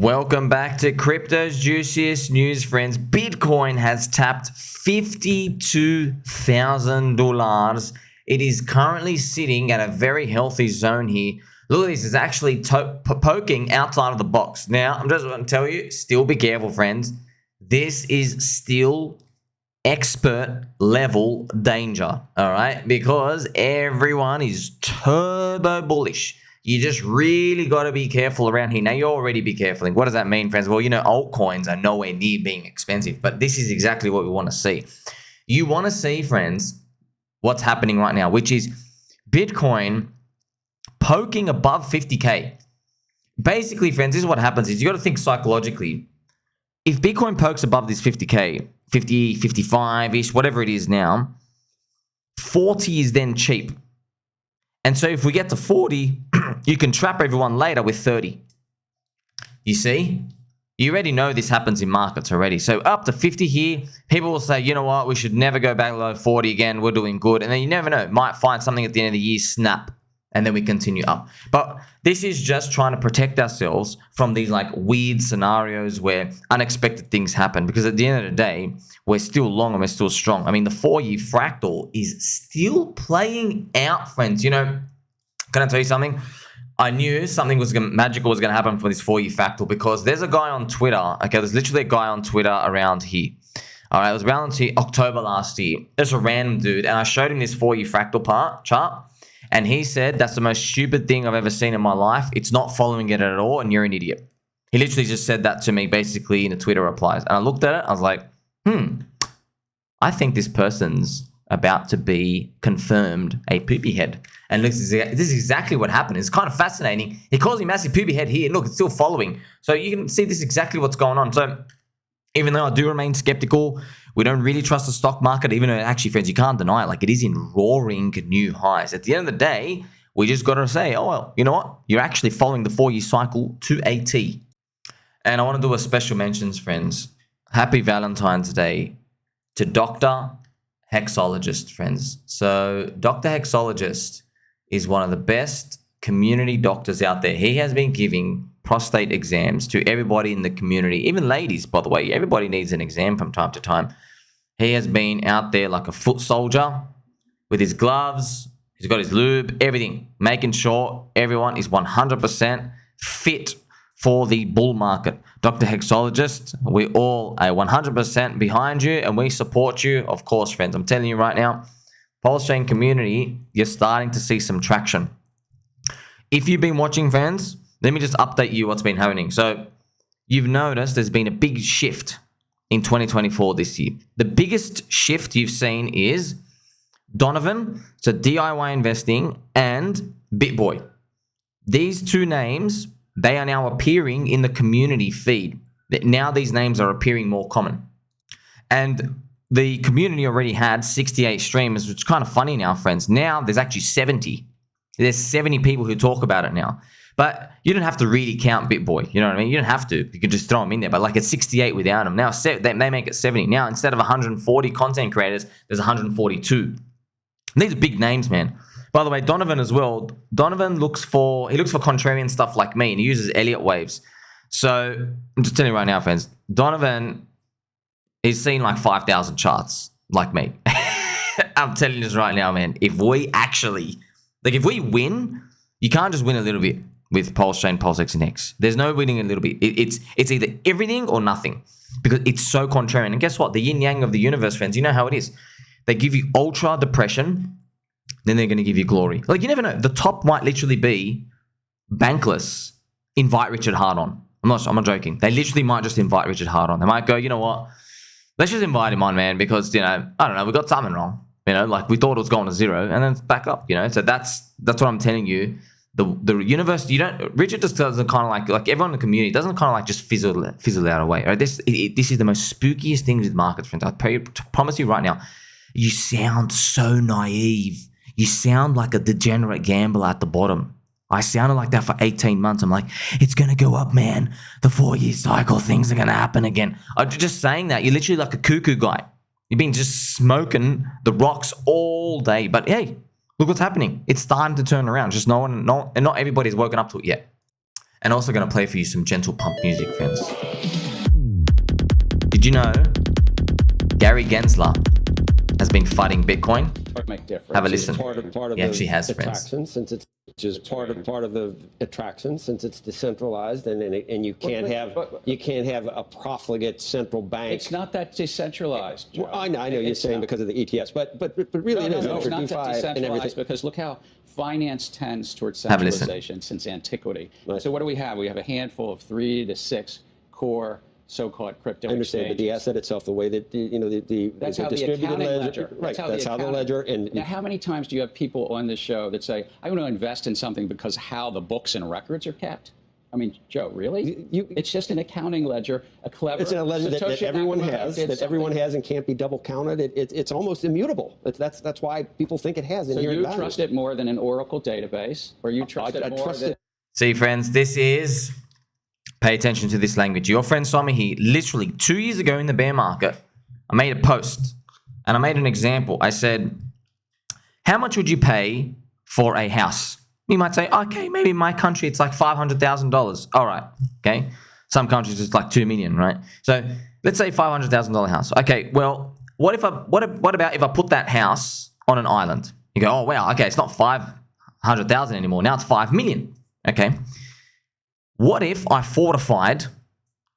Welcome back to Crypto's Juiciest News, friends. Bitcoin has tapped $52,000. It is currently sitting at a very healthy zone here. Look at this, it's actually poking outside of the box. Now, I'm just going to tell you, still be careful, friends. This is still expert level danger, all right? Because everyone is turbo bullish. You just really got to be careful around here. Now, you already be careful. What does that mean, friends? Well, you know, altcoins are nowhere near being expensive, but this is exactly what we want to see. You want to see, friends, what's happening right now, which is Bitcoin poking above 50K. Basically, friends, this is what happens is you got to think psychologically. If Bitcoin pokes above this 50K, 50, 55-ish, whatever it is now, 40 is then cheap. And so if we get to 40, you can trap everyone later with 30. You see? You already know this happens in markets already. So up to 50 here, people will say, you know what, we should never go back below 40 again. We're doing good. And then you never know. Might find something at the end of the year, snap. And then we continue up. But this is just trying to protect ourselves from these like weird scenarios where unexpected things happen. Because at the end of the day, we're still long and we're still strong. I mean, the 4-year fractal is still playing out, friends. You know, can I tell you something? I knew something magical was going to happen for this 4-year fractal because there's a guy on Twitter. Okay, there's literally a guy on Twitter around here. All right, it was around October last year. There's a random dude, and I showed him this 4-year fractal chart. And he said, that's the most stupid thing I've ever seen in my life. It's not following it at all, and you're an idiot. He literally just said that to me, basically, in the Twitter replies. And I looked at it, I was like, I think this person's about to be confirmed a poopy head. And look, this is exactly what happened. It's kind of fascinating. He calls him massive poopy head here. Look, it's still following. So you can see this is exactly what's going on. So even though I do remain skeptical, we don't really trust the stock market, even though actually, friends, you can't deny it. Like, it is in roaring new highs. At the end of the day, we just got to say, oh, well, you know what? You're actually following the 4-year cycle to a T. And I want to do a special mentions, friends. Happy Valentine's Day to Dr. Hexologist, friends. So Dr. Hexologist is one of the best community doctors out there. He has been giving prostate exams to everybody in the community, even ladies, by the way. Everybody needs an exam from time to time. He has been out there like a foot soldier with his gloves. He's got his lube, everything, making sure everyone is 100% fit for the bull market. Dr. Hexologist, we all are 100% behind you and we support you. Of course, friends, I'm telling you right now, PulseChain community, you're starting to see some traction. If you've been watching, friends, let me just update you what's been happening. So you've noticed there's been a big shift in 2024 this year. The biggest shift you've seen is Donovan, so DIY investing, and BitBoy. These two names, they are now appearing in the community feed. Now these names are appearing more common. And the community already had 68 streamers, which is kind of funny now, friends. Now there's actually 70. There's 70 people who talk about it now. But you don't have to really count BitBoy. You know what I mean? You don't have to. You can just throw them in there. But like it's 68 without them. Now they make it 70. Now instead of 140 content creators, there's 142. These are big names, man. By the way, Donovan as well. Donovan looks for contrarian stuff like me, and he uses Elliott waves. So I'm just telling you right now, friends. Donovan is seeing like 5,000 charts like me. I'm telling you this right now, man. If we win, you can't just win a little bit with PulseChain, PulseX, and Hex. There's no winning a little bit. It's either everything or nothing because it's so contrarian. And guess what? The yin yang of the universe, friends, you know how it is. They give you ultra depression, then they're going to give you glory. Like, you never know. The top might literally be bankless. Invite Richard Hart on. I'm not joking. They literally might just invite Richard Hart on. They might go, you know what? Let's just invite him on, man, because, you know, I don't know, we got something wrong. You know, like we thought it was going to zero and then it's back up, you know. So that's what I'm telling you. The universe, Richard just doesn't kind of like everyone in the community doesn't kind of like just fizzle out away. Right? This is the most spookiest thing with markets, friends. I promise you right now, you sound so naive. You sound like a degenerate gambler at the bottom. I sounded like that for 18 months. I'm like, it's going to go up, man. The 4-year cycle, things are going to happen again. I'm just saying that. You're literally like a cuckoo guy. You've been just smoking the rocks all day. But hey, look what's happening. It's starting to turn around. Just not everybody's woken up to it yet. And also going to play for you some gentle pump music, friends. Did you know Gary Gensler has been FUDing Bitcoin? Have a listen. He actually has, friends. Since it's just part of the attraction, since it's decentralized, and you can't have a profligate central bank. It's not that decentralized, Joe. Well, I know you're saying because of the ETFs, but really it is. No, it's not that decentralized because look how finance tends towards centralization since antiquity. Right. So what do we have? We have a handful of 3 to 6 core so-called crypto. I understand, but the asset itself, the way that that's how distributed the ledger, right? That's how the ledger. And now, how many times do you have people on this show that say, "I want to invest in something because how the books and records are kept"? I mean, Joe, really? It's just an accounting ledger, a clever. It's a ledger that everyone has, and can't be double counted. It's almost immutable. That's why people think it has. So you trust it more than an Oracle database, or you trust it more than? See, friends, this is. Pay attention to this language. Your friend saw me here literally 2 years ago in the bear market. I made a post and I made an example. I said, how much would you pay for a house? You might say, okay, maybe in my country it's like $500,000. All right, okay. Some countries it's like 2 million, right? So let's say $500,000 house. Okay, well, what about if I put that house on an island? You go, oh wow, okay, it's not 500,000 anymore. Now it's 5 million. Okay. What if I fortified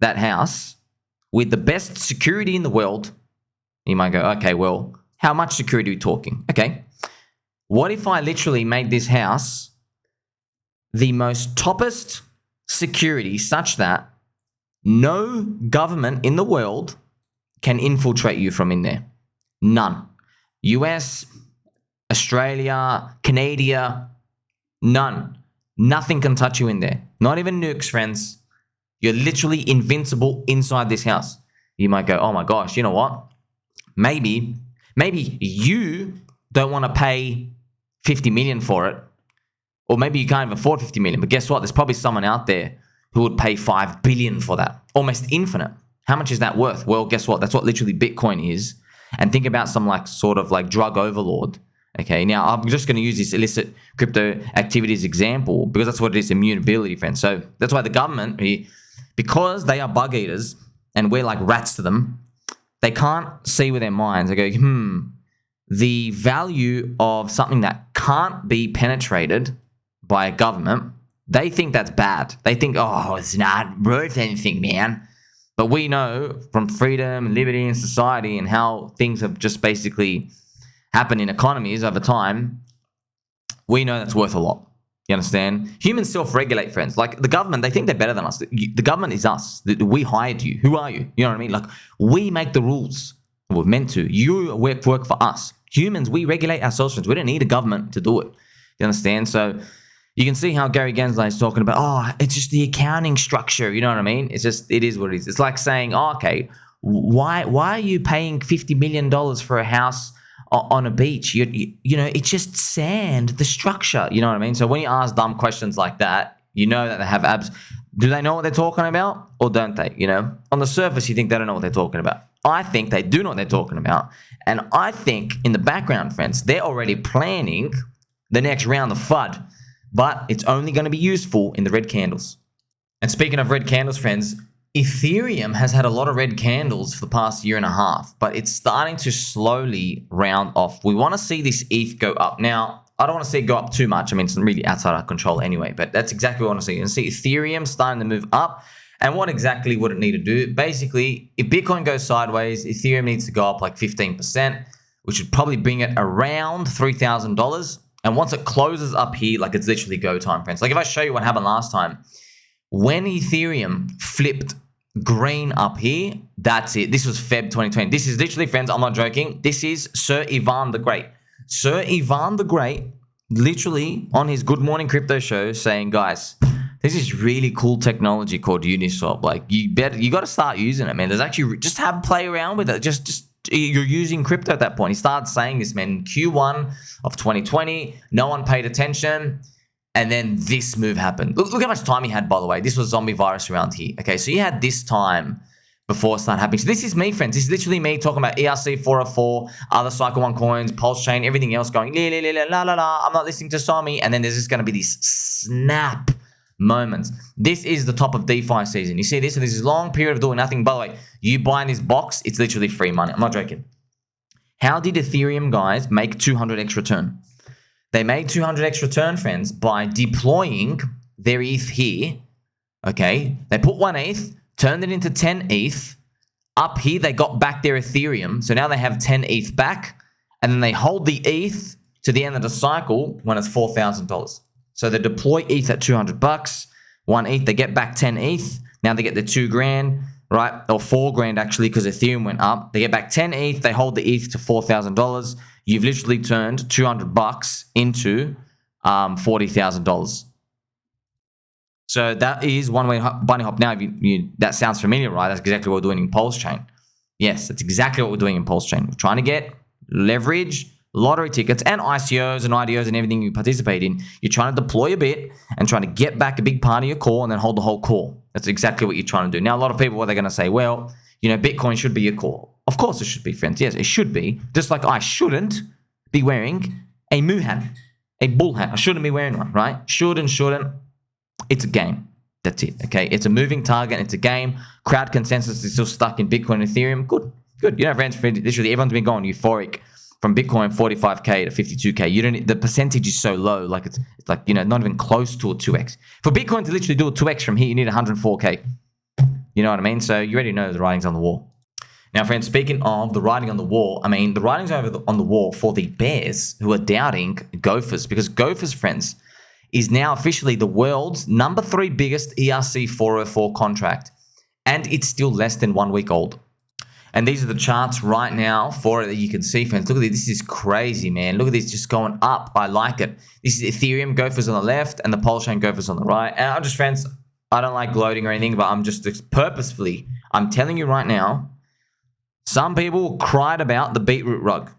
that house with the best security in the world? You might go, okay, well, how much security are we talking? Okay. What if I literally made this house the most toppest security such that no government in the world can infiltrate you from in there? None. US, Australia, Canada, none. Nothing can touch you in there. Not even nukes, friends. You're literally invincible inside this house. You might go, oh my gosh, you know what? Maybe you don't want to pay 50 million for it. Or maybe you can't even afford 50 million. But guess what? There's probably someone out there who would pay 5 billion for that. Almost infinite. How much is that worth? Well, guess what? That's what literally Bitcoin is. And think about some sort of drug overlord. Okay, now I'm just going to use this illicit crypto activities example because that's what it is, immutability, friends. So that's why the government, because they are bug eaters and we're like rats to them, they can't see with their minds. They go, the value of something that can't be penetrated by a government, they think that's bad. They think, oh, it's not worth anything, man. But we know from freedom and liberty and society and how things have just basically happen in economies over time, we know that's worth a lot. You understand? Humans self-regulate, friends. Like the government, they think they're better than us. The government is us. We hired you. Who are you? You know what I mean? Like we make the rules. We're meant to. You work for us. Humans, we regulate ourselves, friends. We don't need a government to do it. You understand? So you can see how Gary Gensler is talking about, oh, it's just the accounting structure. You know what I mean? It is what it is. It's like saying, oh, okay, why are you paying $50 million for a house on a beach? You know, it's just sand, the structure, you know what I mean? So when you ask dumb questions like that, you know that they have abs. Do they know what they're talking about or don't they? You know, on the surface, you think they don't know what they're talking about. I think they do know what they're talking about. And I think in the background, friends, they're already planning the next round of FUD, but it's only going to be useful in the red candles. And speaking of red candles, friends, Ethereum has had a lot of red candles for the past year and a half, but it's starting to slowly round off. We want to see this ETH go up. Now, I don't want to see it go up too much. I mean, it's really outside our control anyway, but that's exactly what I want to see. You can see Ethereum starting to move up. And what exactly would it need to do? Basically, if Bitcoin goes sideways, Ethereum needs to go up like 15%, which would probably bring it around $3,000. And once it closes up here, like it's literally go time, friends. Like if I show you what happened last time, when Ethereum flipped green up here, that's it. This was Feb 2020. This is literally, friends, I'm not joking. This is Sir Ivan the Great. Sir Ivan the Great, literally on his Good Morning Crypto show saying, guys, there's this really cool technology called Uniswap. Like you got to start using it, man. There's actually, just play around with it. Just you're using crypto at that point. He started saying this, man, in Q1 of 2020. No one paid attention. And then this move happened. Look how much time he had, by the way. This was zombie virus around here. Okay, so you had this time before it started happening. So this is me, friends. This is literally me talking about ERC 404, other Cycle 1 coins, PulseChain, everything else going, la, la, la, la, la, la. I'm not listening to Sami. And then there's just going to be this snap moments. This is the top of DeFi season. You see this? And this is long period of doing nothing. By the way, you buy this box, it's literally free money. I'm not joking. How did Ethereum guys make 200x return? They made 200x return, friends, by deploying their ETH here. Okay, they put 1 ETH, turned it into 10 ETH. Up here, they got back their Ethereum. So now they have 10 ETH back. And then they hold the ETH to the end of the cycle when it's $4,000. So they deploy ETH at 200 bucks, 1 ETH, they get back 10 ETH. Now they get the 2 grand, right? Or 4 grand actually, because Ethereum went up. They get back 10 ETH, they hold the ETH to $4,000. You've literally turned 200 bucks into $40,000. So that is one way bunny hop. Now, that sounds familiar, right? That's exactly what we're doing in PulseChain. Yes, that's exactly what we're doing in PulseChain. We're trying to get leverage, lottery tickets, and ICOs and IDOs and everything you participate in. You're trying to deploy a bit and trying to get back a big part of your core and then hold the whole core. That's exactly what you're trying to do. Now, a lot of people, what they're going to say, well, Bitcoin should be your core. Of course it should be, friends. Yes, it should be. Just like I shouldn't be wearing a moo hat, a bull hat. I shouldn't be wearing one, right? Shouldn't. It's a game. That's it, okay? It's a moving target. It's a game. Crowd consensus is still stuck in Bitcoin and Ethereum. Good. Friends, literally everyone's been going euphoric from Bitcoin 45K to 52K. The percentage is so low, like it's like, not even close to a 2x. For Bitcoin to literally do a 2x from here, you need 104K. You know what I mean? So you already know the writing's on the wall. Now, friends, speaking of the writing on the wall, the writing's on the wall for the bears who are doubting GOFURS, because GOFURS, friends, is now officially the world's number 3 biggest ERC 404 contract, and it's still less than 1 week old. And these are the charts right now for it that you can see, friends. Look at this. This is crazy, man. Look at this just going up. I like it. This is Ethereum GOFURS on the left and the PulseChain GOFURS on the right. And I'm just, friends, I don't like gloating or anything, but I'm just purposefully, I'm telling you right now, some people cried about the beetroot rug.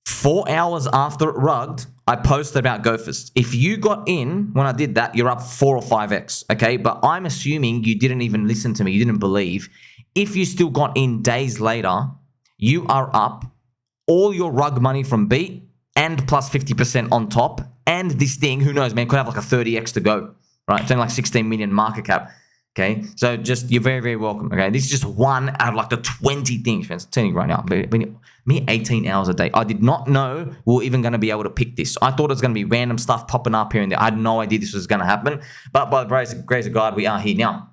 4 hours after it rugged, I posted about GOFURS. If you got in when I did that, you're up 4 or 5x, okay? But I'm assuming you didn't even listen to me. You didn't believe. If you still got in days later, you are up all your rug money from Beat and plus 50% on top. And this thing, who knows, man, could have like a 30x to go, right? It's only like 16 million market cap, okay? So just, you're very, very welcome, okay? This is just one out of like the 20 things, friends. I'm telling you right now, me 18 hours a day. I did not know we were even going to be able to pick this. I thought it was going to be random stuff popping up here and there. I had no idea this was going to happen. But by the grace of God, we are here now.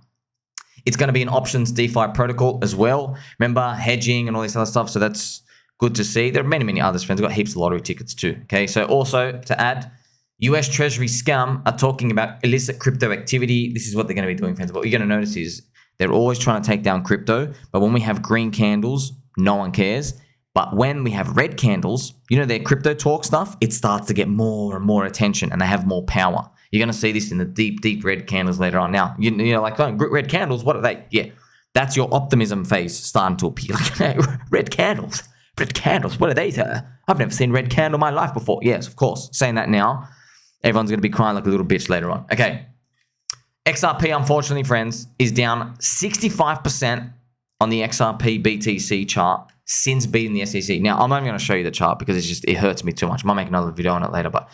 It's going to be an options DeFi protocol as well. Remember, hedging and all this other stuff. So that's good to see. There are many, many others, friends. I've got heaps of lottery tickets too. Okay. So also to add, US Treasury scam are talking about illicit crypto activity. This is what they're going to be doing, friends. What you're going to notice is they're always trying to take down crypto. But when we have green candles, no one cares. But when we have red candles, their crypto talk stuff, it starts to get more and more attention and they have more power. You're going to see this in the deep, deep red candles later on. Now, like, oh, red candles, what are they? Yeah, that's your optimism phase starting to appear. Red candles, what are they, sir? I've never seen red candle in my life before. Yes, of course. Saying that now, everyone's going to be crying like a little bitch later on. Okay. XRP, unfortunately, friends, is down 65% on the XRP BTC chart since beating the SEC. Now, I'm not even going to show you the chart because it hurts me too much. I might make another video on it later, but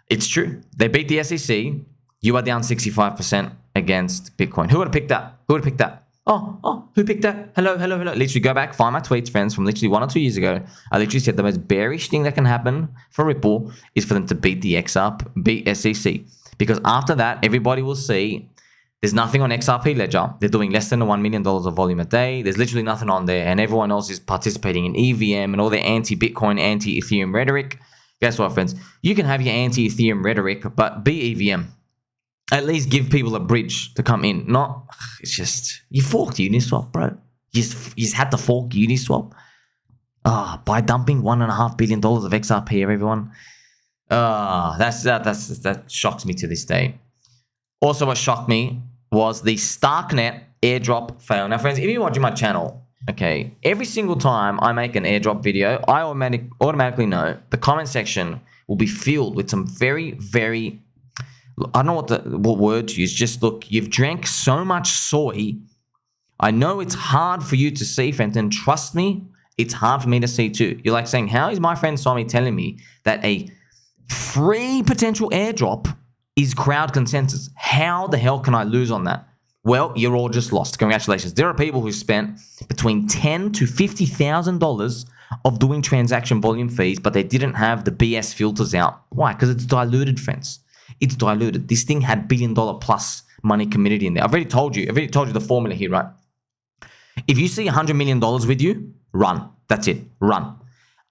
it's true. They beat the SEC. You are down 65% against Bitcoin. Who would have picked that? Oh, who picked that? Hello. Literally go back, find my tweets, friends, from literally 1 or 2 years ago. I literally said the most bearish thing that can happen for Ripple is for them to beat the beat SEC. Because after that, everybody will see there's nothing on XRP Ledger. They're doing less than $1 million of volume a day. There's literally nothing on there. And everyone else is participating in EVM and all their anti-Bitcoin, anti-Ethereum rhetoric. Guess what, friends? You can have your anti-Ethereum rhetoric, but be EVM. At least give people a bridge to come in. It's just, you forked Uniswap, bro. You just had to fork Uniswap. By dumping $1.5 billion of XRP, everyone. That shocks me to this day. Also, what shocked me was the StarkNet airdrop fail. Now, friends, if you're watching my channel, okay, every single time I make an airdrop video, I automatically know the comment section will be filled with some very, very, I don't know what word to use. Just look, you've drank so much soy. I know it's hard for you to see, friends, and trust me, it's hard for me to see too. You're like saying, how is my friend Somi telling me that a free potential airdrop is crowd consensus. How the hell can I lose on that? Well, you're all just lost. Congratulations. There are people who spent between $10,000 to $50,000 of doing transaction volume fees, but they didn't have the BS filters out. Why? Because it's diluted, friends. It's diluted. This thing had $1 billion plus money committed in there. I've already told you the formula here, right? If you see $100 million with you, run. That's it. Run.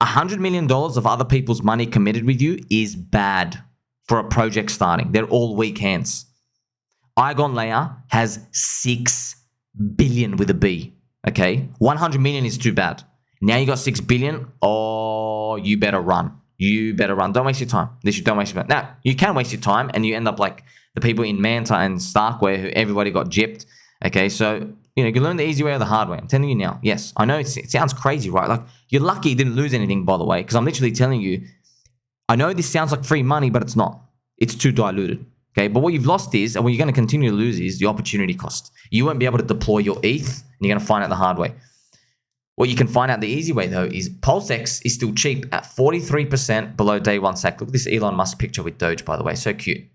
$100 million of other people's money committed with you is bad for a project starting. They're all weak hands. Igon Layer has 6 billion with a B. Okay, 100 million is too bad. Now you got 6 billion. Oh, you better run. You better run. Don't waste your time. Don't waste your time. Now you can waste your time, and you end up like the people in Manta and StarkWare who everybody got gypped. Okay, so you can learn the easy way or the hard way. I'm telling you now. Yes, I know it sounds crazy, right? Like you're lucky you didn't lose anything, by the way, because I'm literally telling you. I know this sounds like free money, but it's not. It's too diluted. Okay, but what you've lost is, and what you're going to continue to lose is the opportunity cost. You won't be able to deploy your ETH, and you're going to find out the hard way. What you can find out the easy way, though, is PulseX is still cheap at 43% below day one SAC. Look at this Elon Musk picture with Doge, by the way. So cute.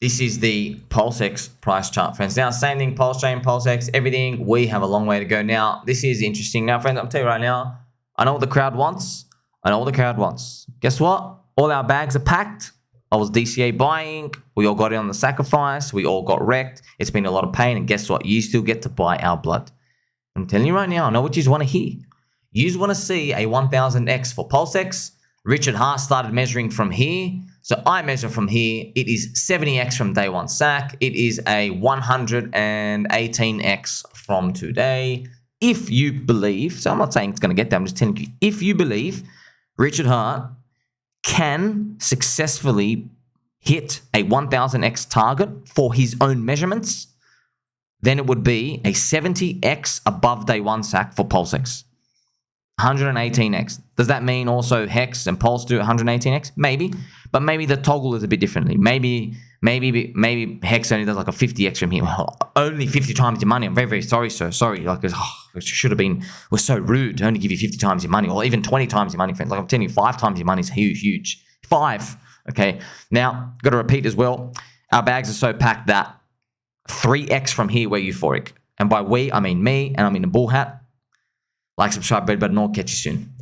This is the PulseX price chart, friends. Now, same thing, PulseChain, PulseX, everything. We have a long way to go. Now, this is interesting. Now, friends, I'll tell you right now, I know what the crowd wants. Guess what? All our bags are packed. I was DCA buying. We all got in on the sacrifice. We all got wrecked. It's been a lot of pain. And guess what? You still get to buy our blood. I'm telling you right now, I know what you want to hear. You want to see a 1000x for PulseX. Richard Hart started measuring from here. So I measure from here. It is 70x from day one SAC. It is a 118x from today. If you believe, so I'm not saying it's going to get there. I'm just telling you, if you believe Richard Hart can successfully hit a 1000x target for his own measurements, then it would be a 70x above day one SAC for PulseX. 118x. Does that mean also Hex and Pulse do 118x? Maybe, but maybe the toggle is a bit differently. Maybe Hex only does like a 50x from here. Well, only 50 times your money. I'm very, very sorry, sir. Sorry, like it should have been. We're so rude to only give you 50 times your money, or even 20 times your money, friends. Like I'm telling you, 5 times your money is huge. 5. Okay. Now, got to repeat as well. Our bags are so packed that 3x from here we're euphoric, and by we I mean me, and I'm in a bull hat. Like, subscribe, bread, but no, catch you soon.